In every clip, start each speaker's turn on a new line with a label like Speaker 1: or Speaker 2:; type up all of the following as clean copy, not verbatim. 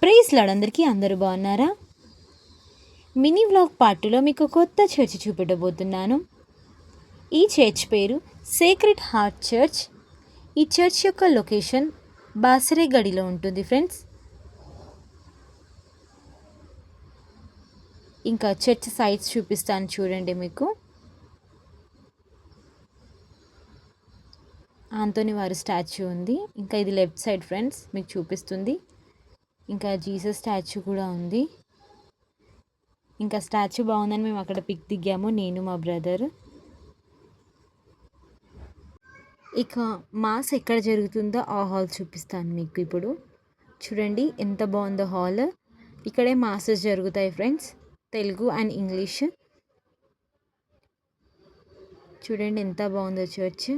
Speaker 1: Praise lord అందరికీ. అందరూ బాగున్నారా? మినీ వ్లాగ్ పార్ట్ 2లో మీకు కొత్త చర్చ్ చూపెట్టబోతున్నాను. ఈ చర్చ్ పేరు సేక్రెడ్ హార్ట్ చర్చ్. ఈ చర్చ్ యొక్క లొకేషన్ బాసరేగడిలో ఉంటుంది ఫ్రెండ్స్. ఇంకా చర్చ్ సైట్స్ చూపిస్తాను చూడండి. మీకు ఆంటోనీ వారి స్టాచ్యూ ఉంది. ఇంకా ఇది లెఫ్ట్ సైడ్ ఫ్రెండ్స్ మీకు చూపిస్తుంది. ఇంకా జీసస్ స్టాచ్యూ కూడా ఉంది. ఇంకా స్టాచ్యూ బాగుందని మేము అక్కడ పిక్ దిగాము, నేను మా బ్రదర్. ఇక మాస్ ఎక్కడ జరుగుతుందో ఆ హాల్ చూపిస్తాను మీకు ఇప్పుడు. చూడండి ఎంత బాగుందో హాల్. ఇక్కడే మాసెస్ జరుగుతాయి ఫ్రెండ్స్, తెలుగు అండ్ ఇంగ్లీష్. చూడండి ఎంత బాగుందో చర్చ్.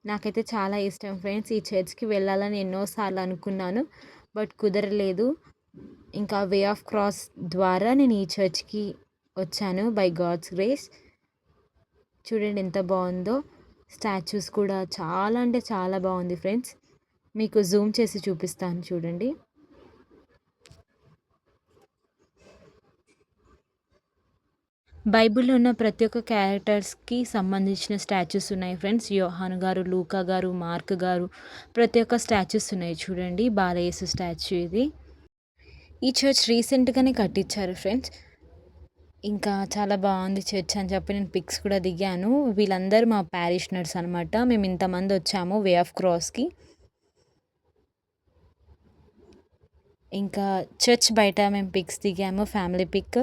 Speaker 1: నాకైతే చాలా ఇష్టం ఫ్రెండ్స్. ఈ చర్చ్కి వెళ్ళాలని ఎన్నోసార్లు అనుకున్నాను, బట్ కుదరలేదు. ఇంకా వే ఆఫ్ క్రాస్ ద్వారా నేను ఈ చర్చ్కి వచ్చాను బై గాడ్స్ గ్రేస్. చూడండి ఎంత బాగుందో. స్టాచ్యూస్ కూడా చాలా అంటే చాలా బాగుంది ఫ్రెండ్స్. మీకు జూమ్ చేసి చూపిస్తాను చూడండి. బైబిల్లో ఉన్న ప్రతి ఒక్క క్యారెక్టర్స్కి సంబంధించిన స్టాచ్యూస్ ఉన్నాయి ఫ్రెండ్స్. యోహాను గారు, లూకా గారు, మార్క్ గారు, ప్రతి ఒక్క స్టాచ్యూస్ ఉన్నాయి చూడండి. బాలయేసు స్టాచ్యూ ఇది. ఈ చర్చ్ రీసెంట్గానే కట్టించారు ఫ్రెండ్స్. ఇంకా చాలా బాగుంది చర్చ్ అని చెప్పి నేను పిక్స్ కూడా దిగాను. వీళ్ళందరూ మా ప్యారిషనర్స్ అనమాట. మేము ఇంతమంది వచ్చాము వే ఆఫ్ క్రాస్కి. ఇంకా చర్చ్ బయట మేము పిక్స్ దిగాము, ఫ్యామిలీ పిక్.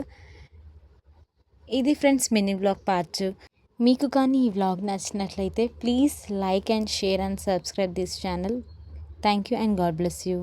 Speaker 1: ఇది ఫ్రెండ్స్ మినీ వ్లాగ్ పార్ట్ 2. మీకు కానీ ఈ వ్లాగ్ నచ్చినట్లయితే please like and share and subscribe this channel. Thank you and God bless you.